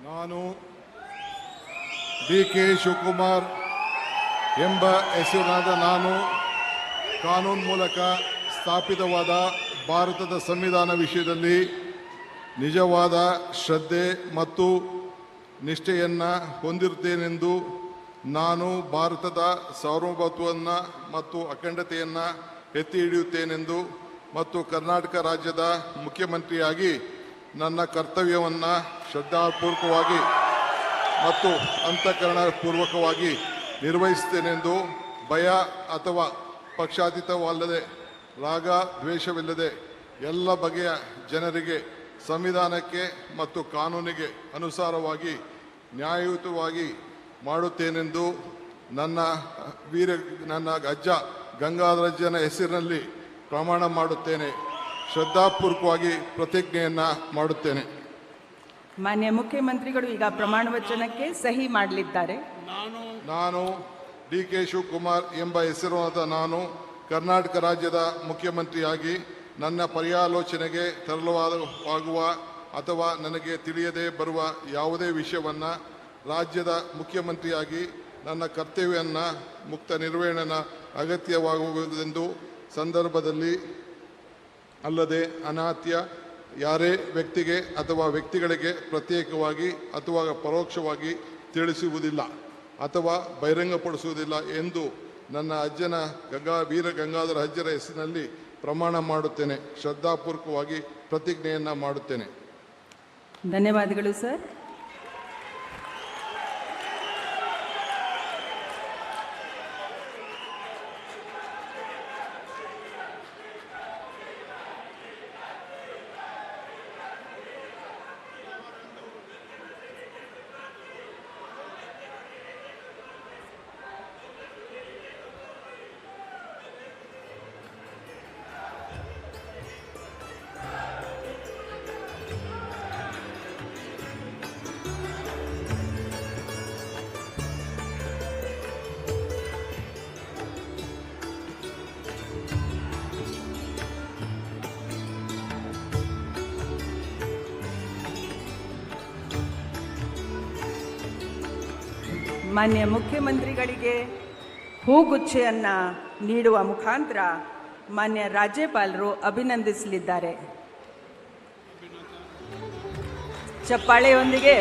ನಾನು ಡಿ.ಕೆ. ಶಿವಕುಮಾರ್ ಎಂಬ ಹೆಸರಿನಾದ ನಾನು ಕಾನೂನು ಮೂಲಕ ಸ್ಥಾಪಿತವಾದ ಭಾರತದ ಸಂವಿಧಾನ ವಿಷಯದಲ್ಲಿ ನಿಜವಾದ ಶ್ರದ್ಧೆ ಮತ್ತು ನಿಷ್ಠೆಯನ್ನು ಹೊಂದಿರುತ್ತೇನೆಂದು ನಾನು ಭಾರತದ ಸಾರ್ವಭೌಮತ್ವವನ್ನು ಮತ್ತು ಅಖಂಡತೆಯನ್ನು ಎತ್ತಿ ಹಿಡಿಯುತ್ತೇನೆಂದು ಮತ್ತು ಕರ್ನಾಟಕ ರಾಜ್ಯದ ಮುಖ್ಯಮಂತ್ರಿಯಾಗಿ ನನ್ನ ಕರ್ತವ್ಯವನ್ನು ಶ್ರದ್ಧಾಪೂರ್ವಕವಾಗಿ ಮತ್ತು ಅಂತಃಕರಣಪೂರ್ವಕವಾಗಿ ನಿರ್ವಹಿಸುತ್ತೇನೆಂದು ಭಯ ಅಥವಾ ಪಕ್ಷಾತೀತವಲ್ಲದೆ ರಾಗ ದ್ವೇಷವಿಲ್ಲದೆ ಎಲ್ಲ ಬಗೆಯ ಜನರಿಗೆ ಸಂವಿಧಾನಕ್ಕೆ ಮತ್ತು ಕಾನೂನಿಗೆ ಅನುಸಾರವಾಗಿ ನ್ಯಾಯಯುತವಾಗಿ ಮಾಡುತ್ತೇನೆಂದು ನನ್ನ ಅಜ್ಜ ಗಂಗಾಧರಜ್ಜನ ಹೆಸರಿನಲ್ಲಿ ಪ್ರಮಾಣ ಮಾಡುತ್ತೇನೆ. ಶ್ರದ್ಧಾಪೂರ್ವಕವಾಗಿ ಪ್ರತಿಜ್ಞೆಯನ್ನು ಮಾಡುತ್ತೇನೆ. ಮಾನ್ಯ ಮುಖ್ಯಮಂತ್ರಿಗಳು ಈಗ ಪ್ರಮಾಣ ವಚನಕ್ಕೆ ಸಹಿ ಮಾಡಲಿದ್ದಾರೆ. ನಾನು ಡಿ.ಕೆ. ಶಿವಕುಮಾರ್ ಎಂಬ ಹೆಸರಾದ ನಾನು ಕರ್ನಾಟಕ ರಾಜ್ಯದ ಮುಖ್ಯಮಂತ್ರಿಯಾಗಿ ನನ್ನ ಪರ್ಯಾಲೋಚನೆಗೆ ತರಲಾಗುವ ಅಥವಾ ನನಗೆ ತಿಳಿಯದೇ ಬರುವ ಯಾವುದೇ ವಿಷಯವನ್ನು ರಾಜ್ಯದ ಮುಖ್ಯಮಂತ್ರಿಯಾಗಿ ನನ್ನ ಕರ್ತವ್ಯವನ್ನು ಮುಕ್ತ ನಿರ್ವಹಣೆಯ ಅಗತ್ಯವಾಗುವುದೆಂದು ಸಂದರ್ಭದಲ್ಲಿ ಅಲ್ಲದೆ ಅನಾತ್ಯ ಯಾರೇ ವ್ಯಕ್ತಿಗೆ ಅಥವಾ ವ್ಯಕ್ತಿಗಳಿಗೆ ಪ್ರತ್ಯೇಕವಾಗಿ ಅಥವಾ ಪರೋಕ್ಷವಾಗಿ ತಿಳಿಸುವುದಿಲ್ಲ ಅಥವಾ ಬಹಿರಂಗಪಡಿಸುವುದಿಲ್ಲ ಎಂದು ನನ್ನ ಅಜ್ಜನ ವೀರ ಗಂಗಾಧರ ಅಜ್ಜರ ಹೆಸರಿನಲ್ಲಿ ಪ್ರಮಾಣ ಮಾಡುತ್ತೇನೆ. ಶ್ರದ್ಧಾಪೂರ್ವಕವಾಗಿ ಪ್ರತಿಜ್ಞೆಯನ್ನು ಮಾಡುತ್ತೇನೆ. ಧನ್ಯವಾದಗಳು ಸರ್. ಮಾನ್ಯ ಮುಖ್ಯಮಂತ್ರಿಗಳಿಗೆ ಹೂಗುಚ್ಛೆಯನ್ನು ನೀಡುವ ಮುಖಾಂತರ ಮಾನ್ಯ ರಾಜ್ಯಪಾಲರು ಅಭಿನಂದಿಸಲಿದ್ದಾರೆ. ಚಪ್ಪಾಳೆಯೊಂದಿಗೆ